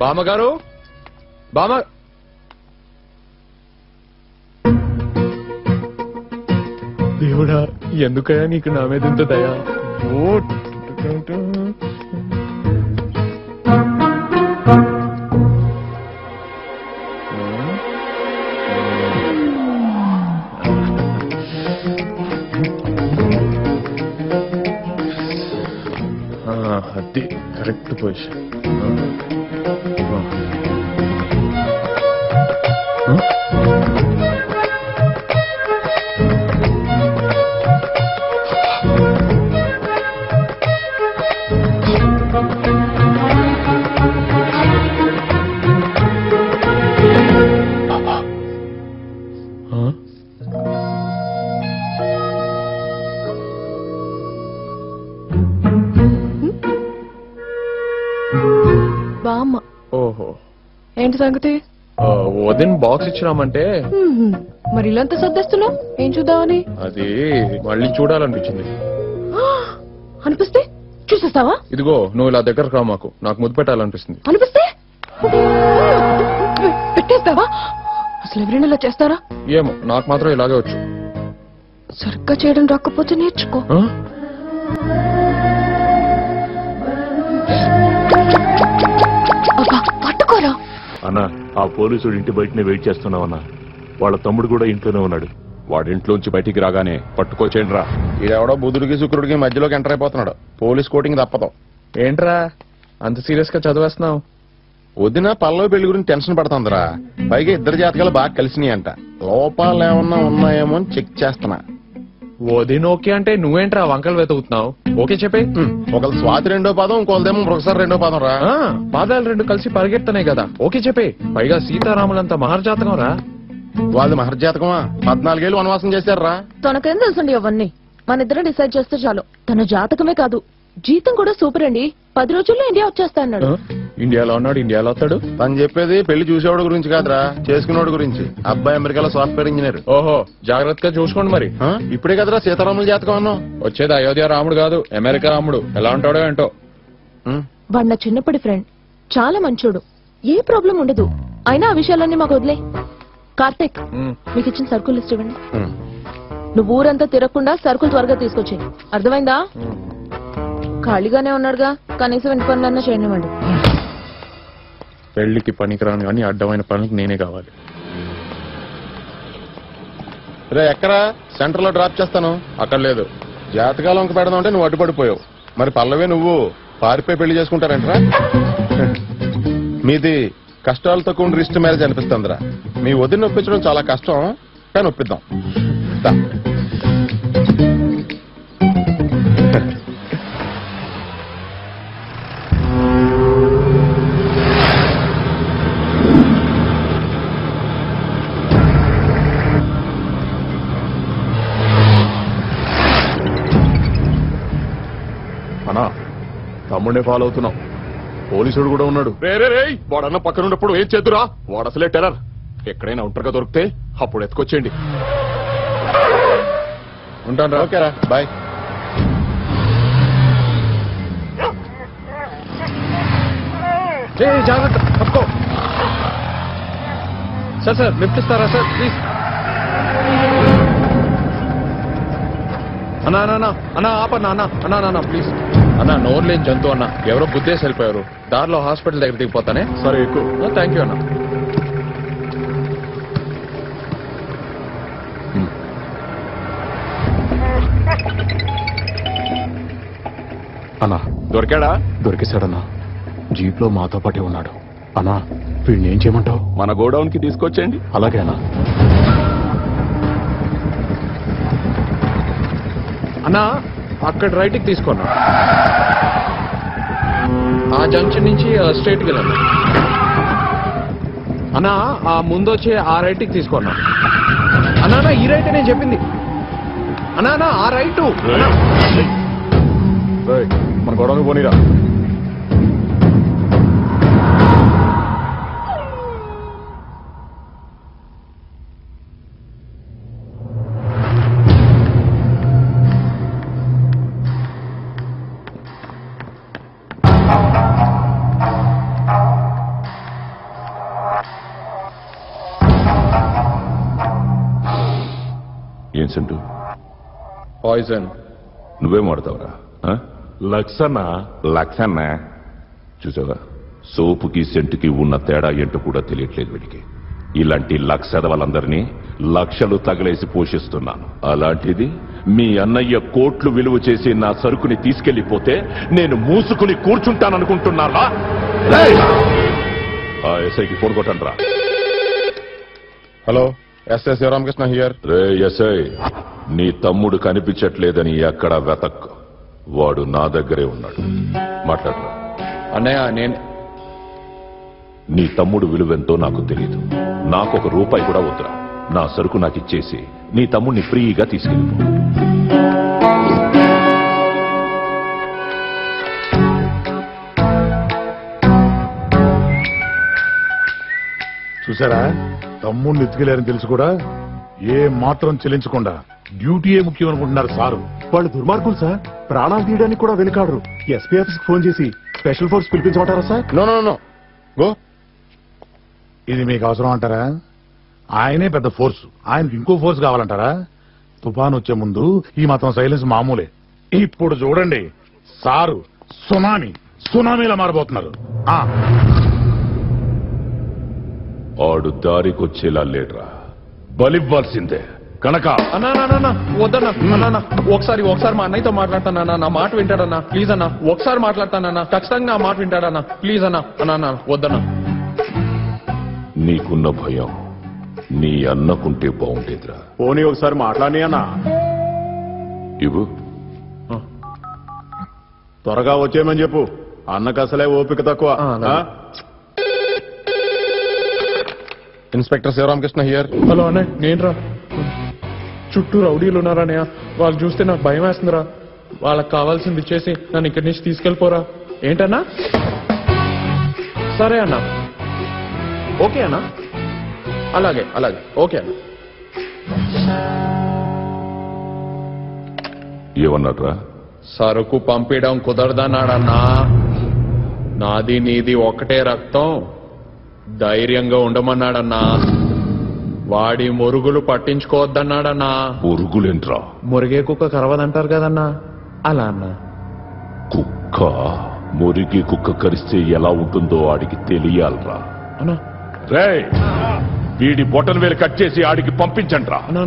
బామ్మగారు బామ్మ దేవుడా ఎందుకయ్యా నీకు నా మీద ఇంత దయా అది కరెక్ట్ పొజిషన్ బామ్మ. ఓహో ఏంటి సంగతి? వదిన బాక్స్ ఇచ్చినామంటే మరి ఇలా సర్దేస్తున్నావు ఏం చూద్దామని? అది మళ్ళీ చూడాలనిపించింది. అనిపిస్తే చూసేస్తావా? ఇదిగో నువ్వు ఇలా దగ్గరకు రా, మాకు నాకు ముద్దు పెట్టాలనిపిస్తుంది. అనిపిస్తే పెట్టేస్తావా? అసలు ఎవరైనా ఇలా చేస్తారా? ఏమో నాకు మాత్రం ఇలాగే వచ్చు. సరిగ్గా చేయడం రాకపోతే నేర్చుకో. పట్టుకోరా అన్నా. ఆ పోలీసుడు ఇంటి బయటనే వెయిట్ చేస్తున్నావన్నా. వాళ్ళ తమ్ముడు కూడా ఇంట్లోనే ఉన్నాడు. వాడింట్లోంచి బయటికి రాగానే పట్టుకోచేయండి రా. ఈడెవడో బుధుడికి శుక్రుడికి మధ్యలోకి ఎంటర్ అయిపోతున్నాడు. పోలీస్ కోటింగ్ తప్పదు. ఏంట్రా అంత సీరియస్ గా చదివేస్తున్నావు? వదిన పల్లవి పెళ్లి గురించి టెన్షన్ పడుతుందిరా. పైగా ఇద్దరు జాతకాలు బాగా కలిసినాయి అంట. లోపాలు ఏమన్నా ఉన్నాయేమో అని చెక్ చేస్తున్నా. వదిన ఓకే అంటే నువ్వేంట్రా వంకలు వెతుకుతున్నావు? ఓకే చెప్పే. ఒకళ్ళ స్వాతి రెండో పాదం, ఇంకోదేమో ప్రొఫెసర్ రెండో పాదం రా. పాదాలు రెండు కలిసి పరిగెడుతున్నాయి కదా. ఓకే చెప్పే. పైగా సీతారాములంత మహర్జాతకం రా. వాళ్ళు మహర్జాతకమా? 14 ఏళ్ళు వనవాసం చేశారా? తనకేం తెలుసండి అవన్నీ. మన ఇద్దరం డిసైడ్ చేస్తే చాలు. తన జాతకమే కాదు జీతం కూడా సూపర్ అండి. 10 రోజుల్లో ఇండియా వచ్చేస్తా అన్నాడు. ఇండియాలో ఉన్నాడు, ఇండియాలో వస్తాడు. తను చెప్పేది పెళ్లి చూసేవాడు గురించి కాదురా, చేసుకునేవాడు గురించి. అబ్బాయి అమెరికాలో సాఫ్ట్వేర్ ఇంజనీర్. ఓహో జాగ్రత్తగా చూసుకోండి మరి. ఇప్పుడే కదరా సీతారాముల జాతకం అన్నావు. వచ్చేది అయోధ్య రాముడు కాదు, అమెరికా రాముడు. ఎలా ఉంటాడో ఏంటో. వాడు నా చిన్నప్పటి ఫ్రెండ్, చాలా మంచోడు, ఏ ప్రాబ్లం ఉండదు. అయినా ఆ విషయాలన్నీ మాకు వదిలే. కార్తిక్ మీకు ఇచ్చిన సరుకులు లిస్ట్ ఇవ్వండి. నువ్వు ఊరంతా తిరగకుండా సరుకులు త్వరగా తీసుకొచ్చి. అర్థమైందా? ఖాళీగానే ఉన్నాడుగా, కనీసం ఇంటి పనులన్నా చేయనివ్వండి. పెళ్లికి పనికిరాను కానీ అడ్డమైన పనులకు నేనే కావాలి. రే ఎక్కరా? సెంటర్ లో డ్రాప్ చేస్తాను. అక్కడ లేదు. జాతకాలు వంక పెడదాం అంటే నువ్వు అడ్డుపడిపోయావు. మరి పల్లవే నువ్వు పారిపోయి పెళ్లి చేసుకుంటారంటరా? మీది కష్టాలతో కూడిన రిస్ట్ మ్యారేజ్ అనిపిస్తుందిరా. మీ వదిన ఒప్పించడం చాలా కష్టం, కానీ ఒప్పిద్దాం. అన్నా తమ్ముడే ఫాలో అవుతున్నాం. పోలీసుడు కూడా ఉన్నాడు. వాడన్న పక్కన ఉన్నప్పుడు ఏం చేద్దురా? వాడు అసలే టెర్రర్. ఎక్కడైనా ఒంటరిగా దొరికితే అప్పుడు ఎత్తుకొచ్చేయండి. ఉంటాను రా. ఓకేరా బాయ్. జాగ్రత్త తప్పుకో. సార్ సార్ లిఫ్ట్ ఇస్తారా సార్ ప్లీజ్? అన్నా అన్నా అన్నా ఆపన్నా అన్నా అన్నా అన్నా ప్లీజ్ అన్నా. నోరు లేని జంతువు అన్నా. ఎవరో బుద్ధేసి వెళ్ళిపోయారు. దారిలో హాస్పిటల్ దగ్గర దిగిపోతానే. సరే ఎక్కువ. థ్యాంక్ యూ అన్నా. అన్నా దొరికాడా? దొరికేశాడన్నా. జీప్ లో మాతో పాటే ఉన్నాడు. అన్నా వీడిని ఏం చేయమంటావు? మన గోడౌన్ కి తీసుకొచ్చేయండి. అలాగే అన్నా. అన్నా అక్కడ రైట్ కి తీసుకున్నా. ఆ జంక్షన్ నుంచి స్ట్రైట్ కి వెళ్ళండి అన్నా. ఆ ముందు వచ్చే ఆ రైట్ కి తీసుకున్నా. అన్నా ఈ రైట్ నేను చెప్పింది. అన్నా ఆ రైట్. మన గొడవకి పోనీరా. ఏం సెంటు? పాయిజన్. నువ్వేం వాడతావురా? లక్సన్న. లక్షన్నా చూసావా, సోపుకి సెంటుకి ఉన్న తేడా ఏంటో కూడా తెలియట్లేదు వీడికి. ఇలాంటి లక్షదవలందరినీ లక్షలు తగలేసి పోషిస్తున్నాను. అలాంటిది మీ అన్నయ్య కోట్లు విలువ చేసి నా సరుకుని తీసుకెళ్లిపోతే నేను మూసుకుని కూర్చుంటాననుకుంటున్నారా? ఆ ఎస్ఐకి ఫోన్ కొట్టండి రా. Hello, SI Sivaramakrishna here. Ray SI, నీ తమ్ముడు కనిపించట్లేదని ఎక్కడ వెతక్, వాడు నా దగ్గరే ఉన్నాడు. మాట్లాడరా. అన్నయ్య, నేను నీ తమ్ముడు విలువెంతో నాకు తెలియదు. నాకొక రూపాయి కూడా వద్దురా. నా సరుకు నాకు ఇచ్చేసి నీ తమ్ముడిని ఫ్రీగా తీసుకెళ్ళిపో. చూసారా, తమ్ముడిని ఎత్తుకెళ్లారని తెలుసు కూడా ఏ మాత్రం చెల్లించకుండా డ్యూటీయే ముఖ్యం అనుకుంటున్నారు సారు. వాళ్ళు దుర్మార్గులు సార్. ప్రాణాలు తీయడానికి కూడా వెనుకాడరు. ఎస్పీ ఆఫీస్ కి ఫోన్ చేసి స్పెషల్ ఫోర్స్ పిలిపించమంటారా sir? No no no go. ఇది మీకు అవసరం అంటారా? ఆయనే పెద్ద ఫోర్స్, ఆయనకి ఇంకో ఫోర్స్ కావాలంటారా? తుఫాన్ వచ్చే ముందు ఈ మాత్రం సైలెన్స్ మామూలే. ఇప్పుడు చూడండి సారు సునామీలా మారబోతున్నారు. ఆడు దారికొచ్చేలా లేడ్రా, బలివ్వాల్సిందే. కనుక అన్నా వద్దన్నా. ఒకసారి మా అన్నయ్యతో మాట్లాడతానన్నా. నా మాట వింటాడన్నా. ప్లీజ్ అన్నా, ఒకసారి మాట్లాడతానన్నా. ఖచ్చితంగా నా మాట వింటాడన్నా. ప్లీజ్ అన్నా. అన్నా వద్దన్నా. నీకున్న భయం నీ అన్నకుంటే బాగుండేదిరా. పోనీ ఒకసారి మాట్లాడి అన్నా. ఇవ్వు. త్వరగా వచ్చేయమని చెప్పు. అన్నకు అసలే ఓపిక తక్కువ. Inspector Sivaramakrishna here. హలో అన్నయ్య, నేనురా. చుట్టూ రౌడీలు ఉన్నారన్నయ్య. వాళ్ళు చూస్తే నాకు భయం వేస్తుందిరా. వాళ్ళకి కావాల్సింది ఇచ్చేసి నన్ను ఇక్కడి నుంచి తీసుకెళ్ళిపోరా. ఏంటన్నా? సరే అన్నా. ఓకే అన్నా. అలాగే ఓకే అన్న. ఏమన్నాడ్రా? సరుకు పంపించడం కుదరదన్నాడన్నా. నాది నీది ఒకటే రక్తం, ధైర్యంగా ఉండమన్నాడన్నా. వాడి మురుగులు పట్టించుకోవద్దన్నాడన్నా. పురుగులేంట్రా? మురిగే కుక్క కరవదంటారు కదన్నా, అలా అన్నా. కుక్క మురిగి కుక్క కరిస్తే ఎలా ఉంటుందో ఆడికి తెలియాలరా. అన్నా రేయ్, వీడి బొటన్ వేలు కట్ చేసి ఆడికి పంపించండ్రా. అన్నా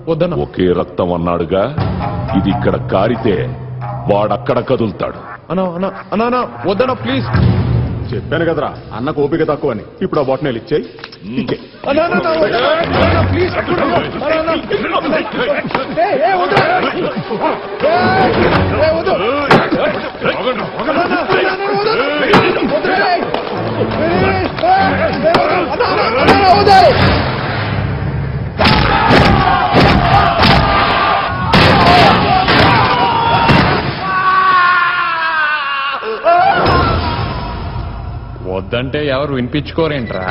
వద్దన్నా. ఒకే రక్తం అన్నాడుగా, ఇది ఇక్కడ కారితే వాడక్కడ కదులుతాడు. అన్నా వద్దన్నా ప్లీజ్. చెప్పాను కదరా అన్నకు ఓపిక తక్కువ అని. ఇప్పుడు ఆ బాటిల్ ఇచ్చేయి. ప్లీజ్. వద్దంటే ఎవరు వినిపించుకోరేంట్రా?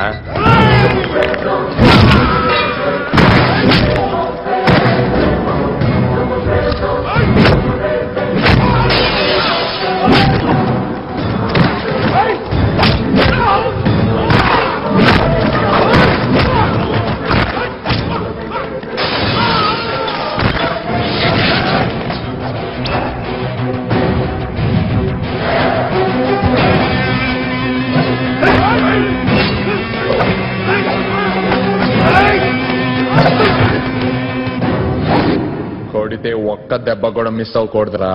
కొడితే ఒక్క దెబ్బ కూడా మిస్ అవ్వకూడదురా.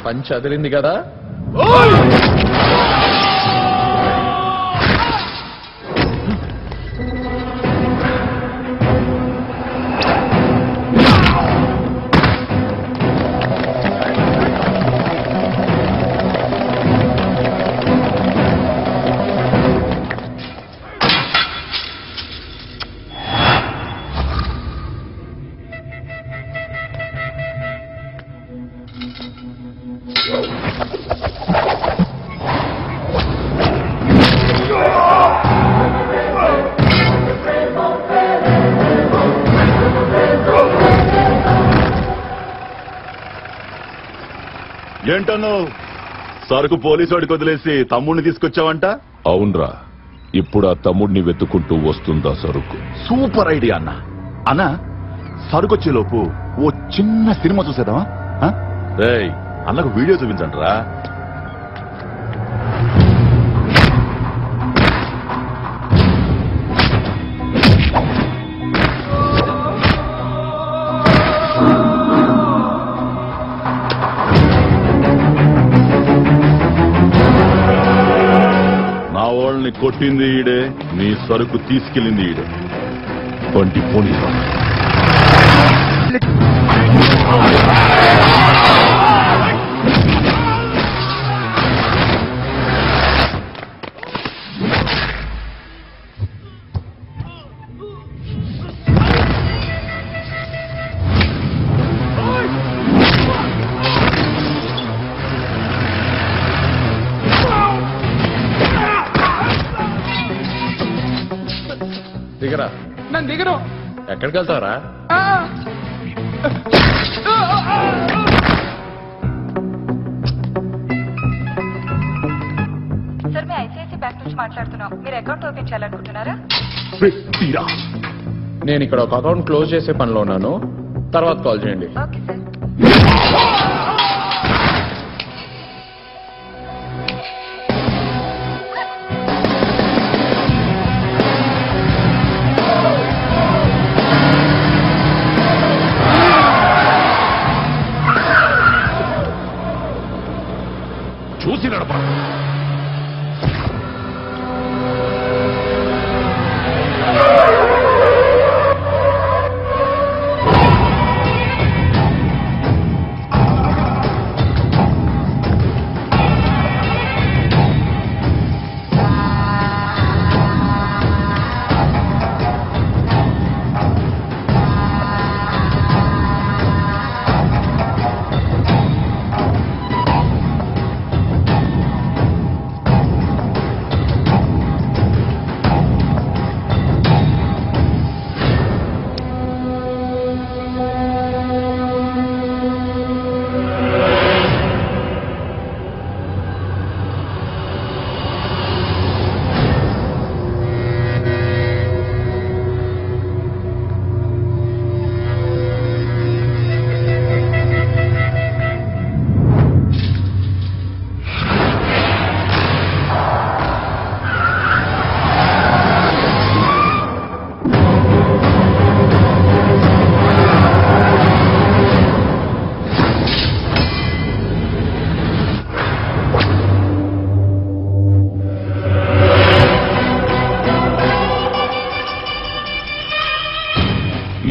పంచ్ అదిరింది కదా. ఏంటను సరుకు పోలీసు వాడికి వదిలేసి తమ్ముడిని తీసుకొచ్చావంట? అవునరా, ఇప్పుడు ఆ తమ్ముడిని వెతుకుంటూ వస్తుందా సరుకు. సూపర్ ఐడియా అన్న. అన్న సరుకొచ్చేలోపు ఓ చిన్న సినిమా చూసేద్దామా? రేయ్ అన్నకు వీడియో చూపించండి రా. నా వాళ్ళని కొట్టింది ఈడే, నీ సరుకు తీసుకెళ్ళింది ఈడే. బండి పోనీరా. దిగరా. నన్ను దిగరు. ఎక్కడికి వెళ్తావరా? సార్ మేము ఐసిఐసి బ్యాంక్ నుంచి మాట్లాడుతున్నాం. మీరు అకౌంట్ ఓపెన్ చేయాలనుకుంటున్నారా? నేను ఇక్కడ ఒక అకౌంట్ క్లోజ్ చేసే పనిలో ఉన్నాను, తర్వాత కాల్ చేయండి. Okay sir. చూసి నడప.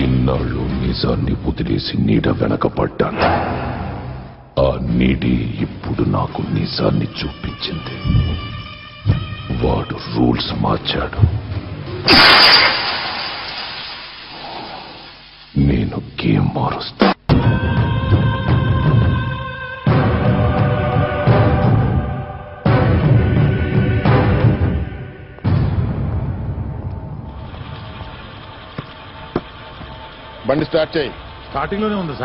ఇన్నాళ్ళు నిజాన్ని వదిలేసి నీడ వెనకపడ్డాను. ఆ నీడి ఇప్పుడు నాకు నిజాన్ని చూపించింది. వాడు రూల్స్ మార్చాడు. నేను గేమ్ మారుస్తా. బండి స్టార్ట్ చేయి. స్టార్టింగ్ లోనే ఉంది సార్.